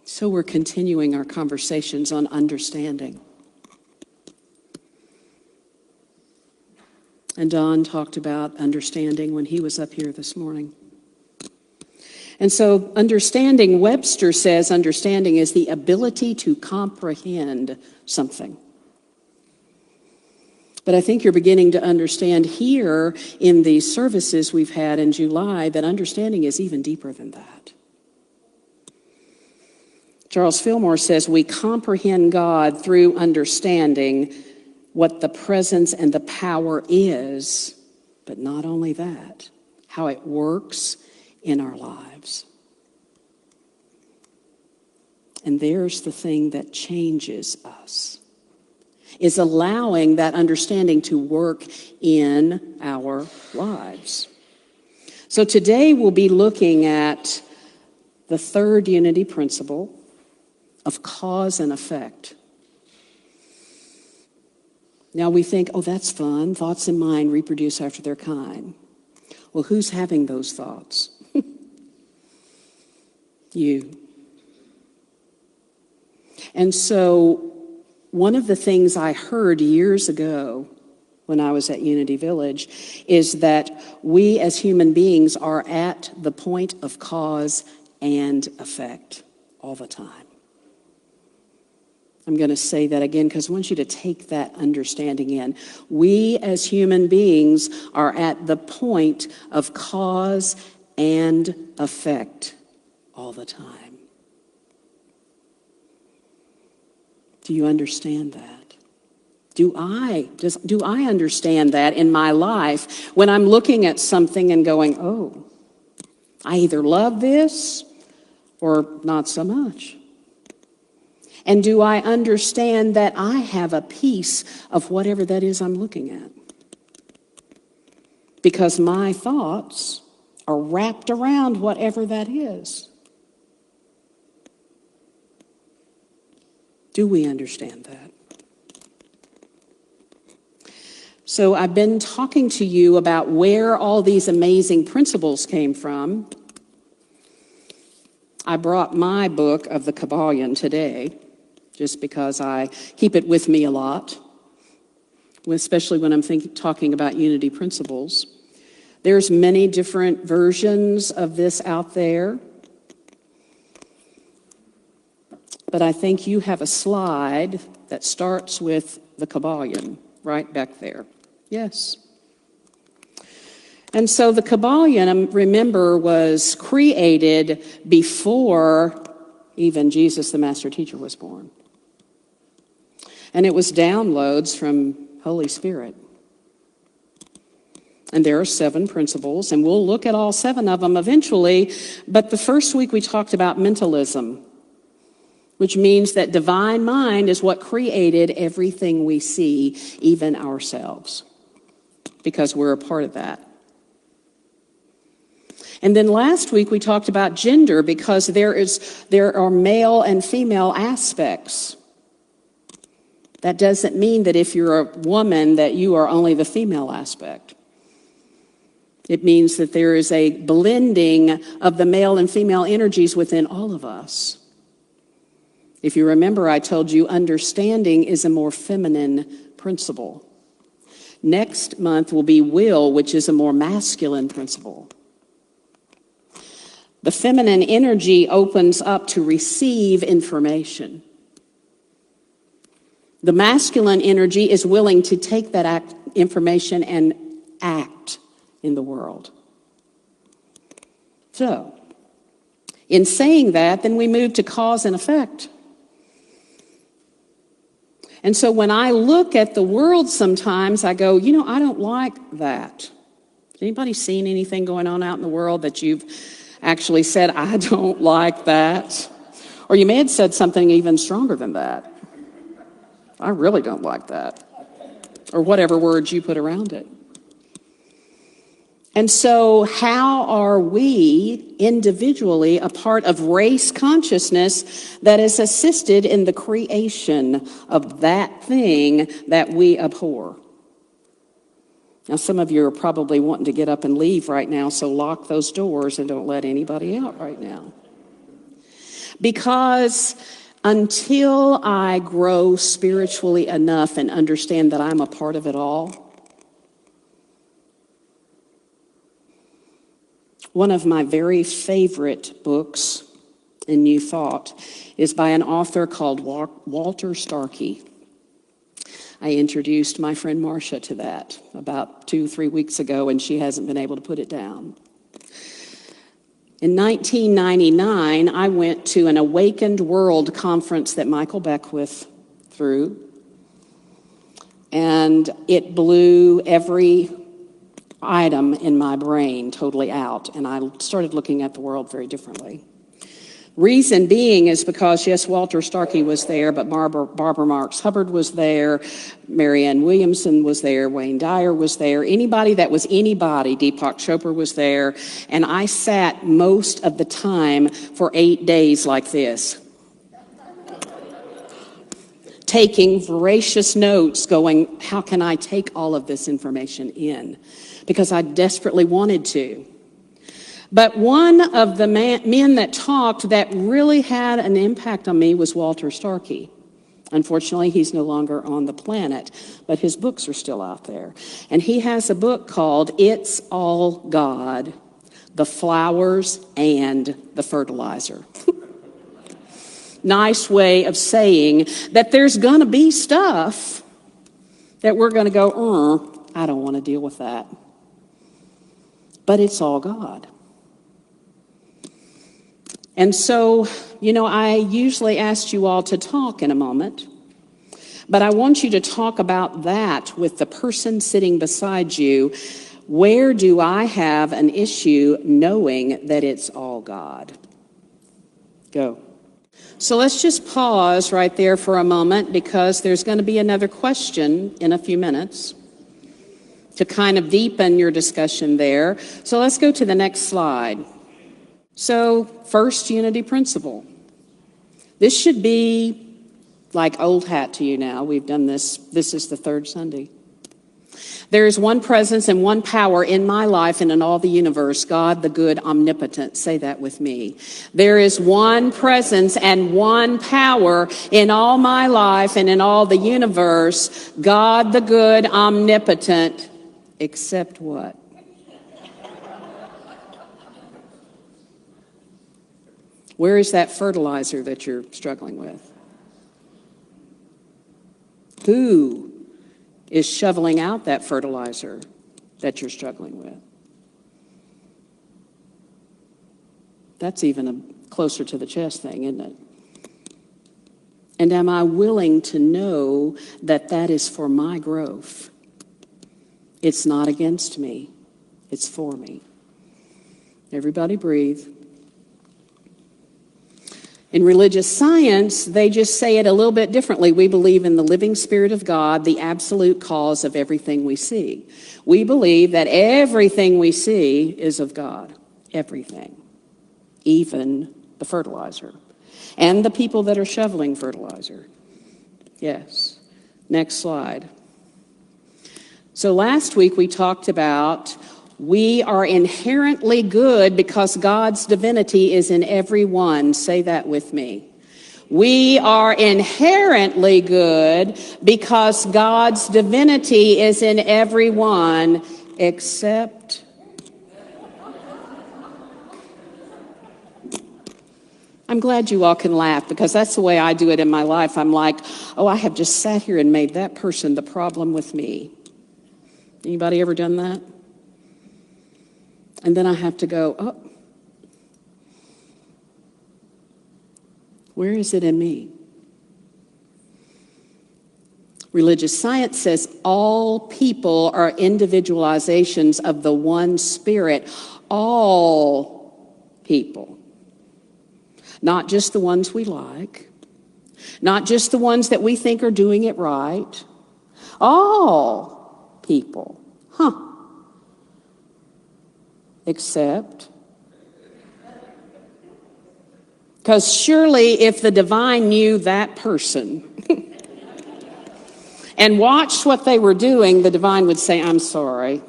So we're continuing our conversations on understanding. And Don talked about understanding when he was up here this morning. And so understanding, Webster says understanding is the ability to comprehend something. But I think you're beginning to understand here in these services we've had in July that understanding is even deeper than that. Charles Fillmore says we comprehend God through understanding what the presence and the power is, but not only that, how it works in our lives. And there's the thing that changes us, is allowing that understanding to work in our lives. So today we'll be looking at the third unity principle of cause and effect. Now we think, oh, that's fun. Thoughts in mind reproduce after their kind. Well, who's having those thoughts? You. And so one of the things I heard years ago when I was at Unity Village is that we as human beings are at the point of cause and effect all the time. I'm going to say that again because I want you to take that understanding in. We as human beings are at the point of cause and effect all the time. Do you understand that? Do I understand that in my life when I'm looking at something and going, oh, I either love this or not so much? And do I understand that I have a piece of whatever that is I'm looking at? Because my thoughts are wrapped around whatever that is. Do we understand that? So I've been talking to you about where all these amazing principles came from. I brought my book of the Kabbalion today, just because I keep it with me a lot, especially when I'm talking about unity principles. There's many different versions of this out there. But I think you have a slide that starts with the Kabbalion right back there. Yes. And so the Kabbalion, remember, was created before even Jesus, the Master Teacher, was born. And it was downloads from Holy Spirit. And there are 7 principles, and we'll look at all 7 of them eventually. But the first week we talked about mentalism, which means that divine mind is what created everything we see, even ourselves, because we're a part of that. And then last week we talked about gender, because there are male and female aspects. That doesn't mean that if you're a woman that you are only the female aspect. It means that there is a blending of the male and female energies within all of us. If you remember, I told you understanding is a more feminine principle. Next month will be will, which is a more masculine principle. The feminine energy opens up to receive information. The masculine energy is willing to take that information and act in the world. So, in saying that, then we move to cause and effect. And so when I look at the world sometimes, I go, I don't like that. Has anybody seen anything going on out in the world that you've actually said, I don't like that? Or you may have said something even stronger than that. I really don't like that. Or whatever words you put around it. And so how are we individually a part of race consciousness that is assisted in the creation of that thing that we abhor? Now, some of you are probably wanting to get up and leave right now, so lock those doors and don't let anybody out right now. Because until I grow spiritually enough and understand that I'm a part of it all, one of my very favorite books in New Thought is by an author called Walter Starkey. I introduced my friend Marcia to that about 2-3 weeks ago, and she hasn't been able to put it down. In 1999, I went to an Awakened World conference that Michael Beckwith threw, and it blew every item in my brain totally out, and I started looking at the world very differently. Reason being is because, yes, Walter Starkey was there, but Barbara Marx Hubbard was there, Marianne Williamson was there, Wayne Dyer was there, anybody that was anybody, Deepak Chopra was there, and I sat most of the time for 8 days like this, taking voracious notes, going, how can I take all of this information in? Because I desperately wanted to. But one of the men that talked that really had an impact on me was Walter Starkey. Unfortunately, he's no longer on the planet, but his books are still out there. And he has a book called It's All God, The Flowers and the Fertilizer. Nice way of saying that there's going to be stuff that we're going to go, I don't want to deal with that. But it's all God. And so, I usually ask you all to talk in a moment, but I want you to talk about that with the person sitting beside you. Where do I have an issue knowing that it's all God? Go. So let's just pause right there for a moment, because there's going to be another question in a few minutes to kind of deepen your discussion there. So let's go to the next slide. So, first unity principle. This should be like old hat to you now. We've done this. This is the third Sunday. There is one presence and one power in my life and in all the universe, God the good omnipotent. Say that with me. There is one presence and one power in all my life and in all the universe, God the good omnipotent, except what? Where is that fertilizer that you're struggling with? Who is shoveling out that fertilizer that you're struggling with? That's even a closer to the chest thing, isn't it? And am I willing to know that that is for my growth? It's not against me. It's for me. Everybody breathe. In religious science, they just say it a little bit differently. We believe in the living Spirit of God, the absolute cause of everything we see. We believe that everything we see is of God. Everything. Even the fertilizer. And the people that are shoveling fertilizer. Yes. Next slide. So last week we talked about we are inherently good because God's divinity is in everyone. Say that with me. We are inherently good because God's divinity is in everyone except... I'm glad you all can laugh, because that's the way I do it in my life. I'm like, I have just sat here and made that person the problem with me. Anybody ever done that? And then I have to go, where is it in me? Religious science says all people are individualizations of the one Spirit. All people. Not just the ones we like. Not just the ones that we think are doing it right. All people. Except, because surely if the divine knew that person and watched what they were doing, the divine would say, I'm sorry,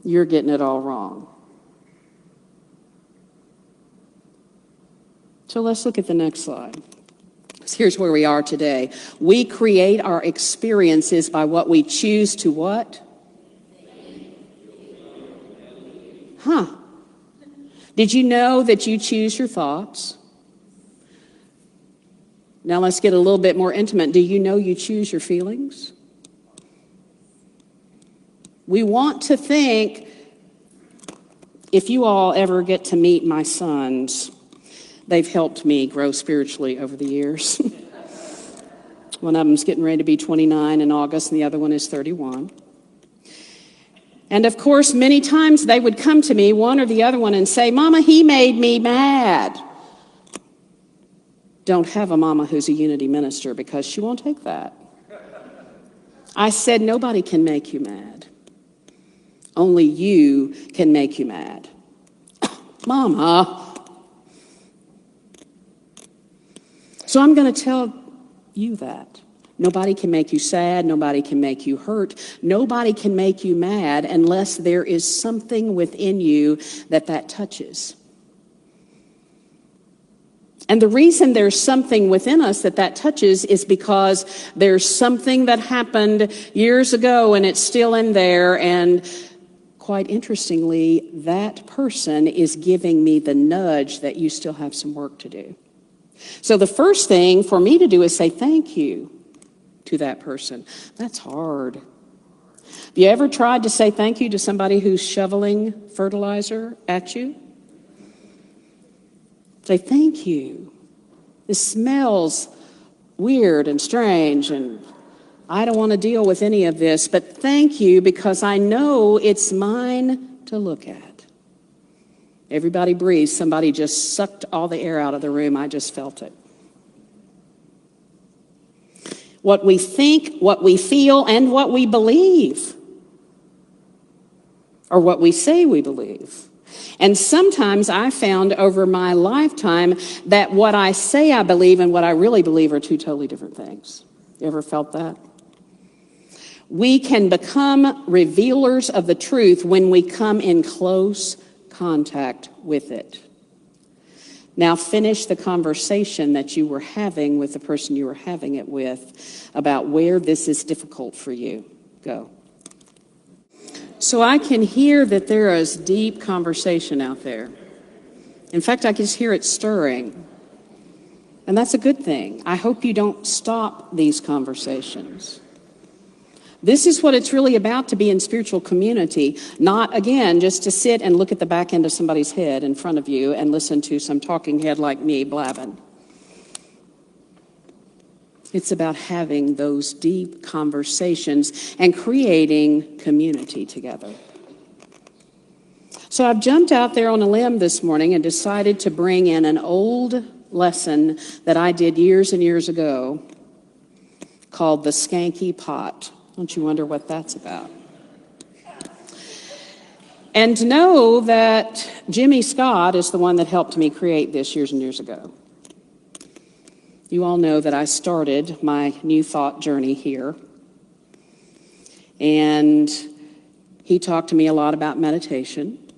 you're getting it all wrong. So let's look at the next slide. Here's where we are today. We create our experiences by what we choose to what? Did you know that you choose your thoughts? Now let's get a little bit more intimate. Do you know you choose your feelings? We want to think, if you all ever get to meet my sons, they've helped me grow spiritually over the years. One of them's getting ready to be 29 in August, and the other one is 31. And of course, many times they would come to me, one or the other one, and say, "Mama, he made me mad." Don't have a mama who's a Unity minister because she won't take that. I said, nobody can make you mad. Only you can make you mad. Mama. So I'm going to tell you that. Nobody can make you sad. Nobody can make you hurt. Nobody can make you mad unless there is something within you that touches. And the reason there's something within us that touches is because there's something that happened years ago and it's still in there. And quite interestingly, that person is giving me the nudge that you still have some work to do. So the first thing for me to do is say thank you to that person. That's hard. Have you ever tried to say thank you to somebody who's shoveling fertilizer at you? Say, thank you. This smells weird and strange, and I don't want to deal with any of this, but thank you because I know it's mine to look at. Everybody breathes. Somebody just sucked all the air out of the room. I just felt it. What we think, what we feel, and what we believe, or what we say we believe. And sometimes I found over my lifetime that what I say I believe and what I really believe are two totally different things. You ever felt that? We can become revealers of the truth when we come in close contact with it. Now finish the conversation that you were having with the person you were having it with about where this is difficult for you. Go. So I can hear that there is deep conversation out there. In fact, I can just hear it stirring. And that's a good thing. I hope you don't stop these conversations. This is what it's really about to be in spiritual community, not, again, just to sit and look at the back end of somebody's head in front of you and listen to some talking head like me blabbing. It's about having those deep conversations and creating community together. So I've jumped out there on a limb this morning and decided to bring in an old lesson that I did years and years ago called the skanky pot. Don't you wonder what that's about? And to know that Jimmy Scott is the one that helped me create this years and years ago. You all know that I started my New Thought journey here. And he talked to me a lot about meditation.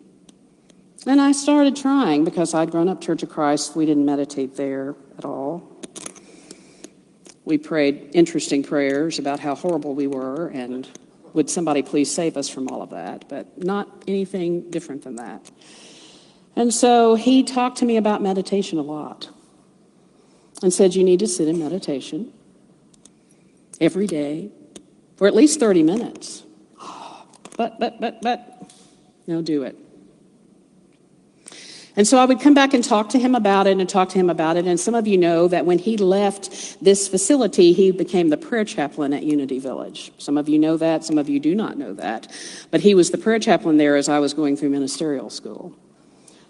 And I started trying because I'd grown up Church of Christ. We didn't meditate there at all. We prayed interesting prayers about how horrible we were and would somebody please save us from all of that, but not anything different than that. And so he talked to me about meditation a lot and said, you need to sit in meditation every day for at least 30 minutes. But, no, do it. And so I would come back and talk to him about it and talk to him about it. And some of you know that when he left this facility, he became the prayer chaplain at Unity Village. Some of you know that, some of you do not know that. But he was the prayer chaplain there as I was going through ministerial school.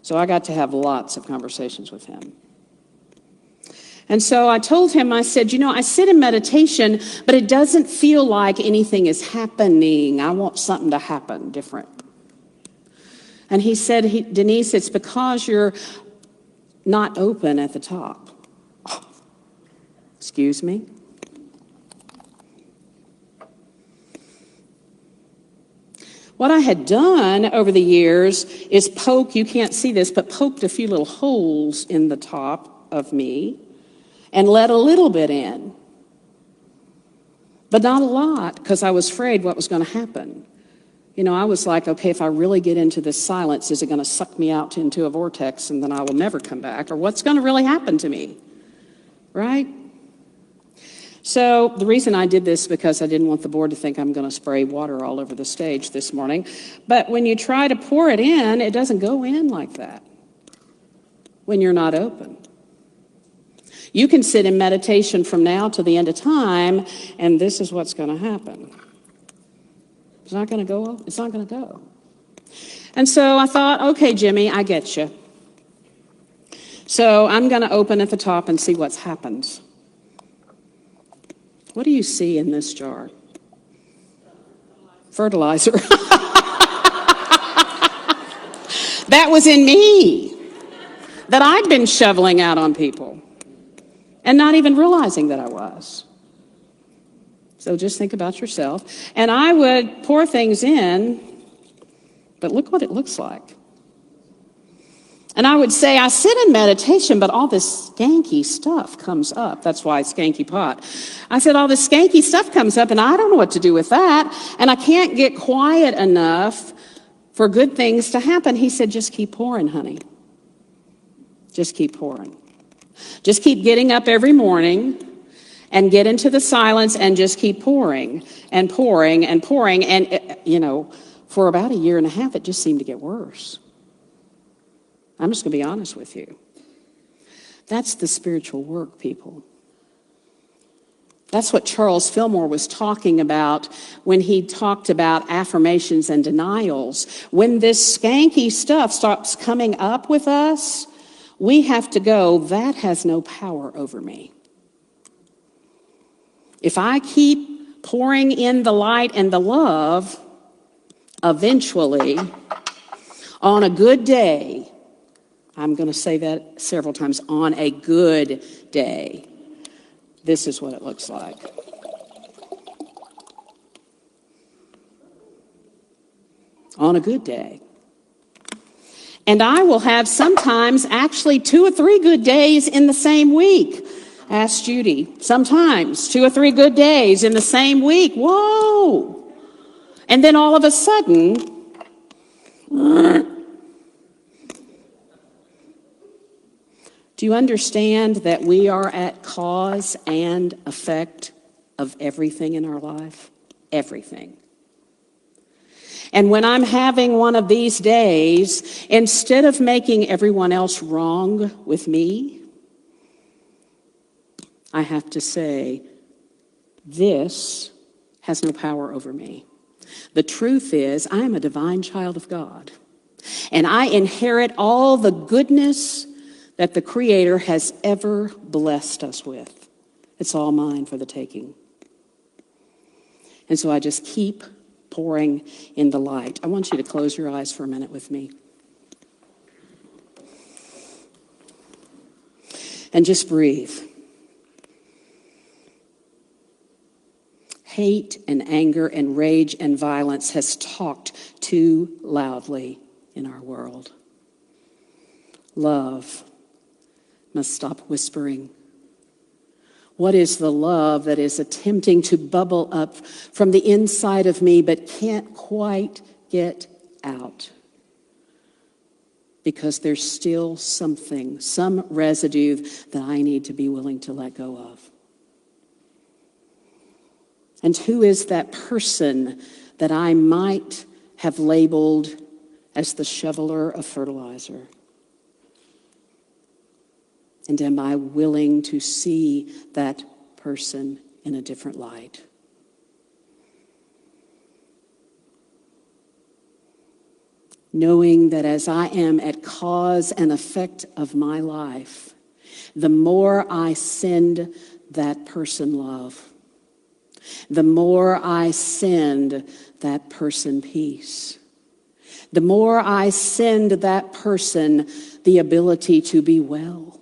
So I got to have lots of conversations with him. And so I told him, I said, I sit in meditation, but it doesn't feel like anything is happening. I want something to happen different. And he said, Denise, it's because you're not open at the top. Oh, excuse me? What I had done over the years is you can't see this, but poked a few little holes in the top of me and let a little bit in, but not a lot, because I was afraid what was going to happen. You know, I was like, okay, if I really get into this silence, is it going to suck me out into a vortex and then I will never come back? Or what's going to really happen to me, right? So the reason I did this is because I didn't want the board to think I'm going to spray water all over the stage this morning. But when you try to pour it in, it doesn't go in like that when you're not open. You can sit in meditation from now to the end of time, and this is what's going to happen. It's not going to go. It's not going to go. And so I thought, okay, Jimmy, I get you. So I'm going to open at the top and see what's happened. What do you see in this jar? Fertilizer. That was in me, that I'd been shoveling out on people and not even realizing that I was. So just think about yourself. And I would pour things in, but look what it looks like. And I would say, I sit in meditation, but all this skanky stuff comes up. That's why skanky pot. I said, all this skanky stuff comes up, and I don't know what to do with that. And I can't get quiet enough for good things to happen. He said, just keep pouring, honey. Just keep pouring. Just keep getting up every morning and get into the silence and just keep pouring and pouring and pouring. And, you know, for about a year and a half, it just seemed to get worse. I'm just going to be honest with you. That's the spiritual work, people. That's what Charles Fillmore was talking about when he talked about affirmations and denials. When this skanky stuff starts coming up with us, we have to go, that has no power over me. If I keep pouring in the light and the love, eventually, on a good day, I'm going to say that several times, on a good day, this is what it looks like. On a good day. And I will have sometimes actually 2 or 3 good days in the same week. Ask Judy. Sometimes 2 or 3 good days in the same week. Whoa! And then all of a sudden, do you understand that we are at cause and effect of everything in our life? Everything. And when I'm having one of these days, instead of making everyone else wrong with me, I have to say, this has no power over me. The truth is, I am a divine child of God, and I inherit all the goodness that the Creator has ever blessed us with. It's all mine for the taking. And so I just keep pouring in the light. I want you to close your eyes for a minute with me. And just breathe. Hate and anger and rage and violence has talked too loudly in our world. Love must stop whispering. What is the love that is attempting to bubble up from the inside of me but can't quite get out? Because there's still something, some residue that I need to be willing to let go of. And who is that person that I might have labeled as the shoveler of fertilizer? And am I willing to see that person in a different light? Knowing that as I am at cause and effect of my life, the more I send that person love, the more I send that person peace, the more I send that person the ability to be well,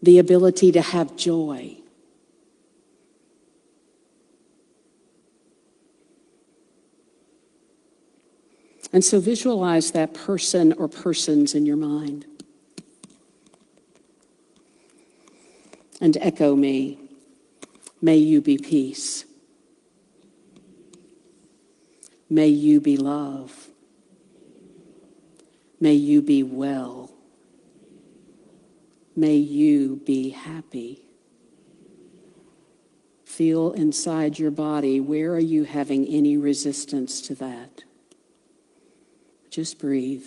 the ability to have joy. And so visualize that person or persons in your mind. and echo me. May you be peace. May you be love. May you be well. May you be happy. Feel inside your body, where are you having any resistance to that? Just breathe.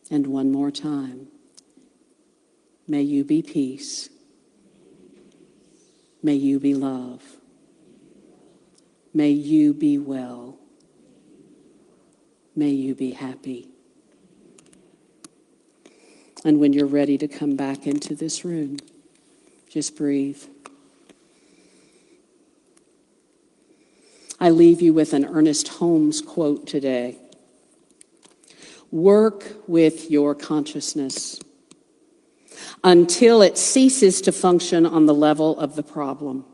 And one more time. May you be peace. May you be love. May you be well. May you be happy. And when you're ready to come back into this room, just breathe. I leave you with an Ernest Holmes quote today. Work with your consciousness until it ceases to function on the level of the problem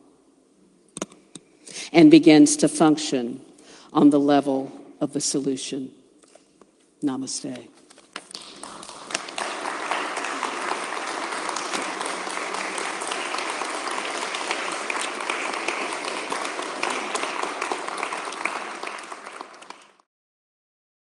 and begins to function on the level of the solution. Namaste.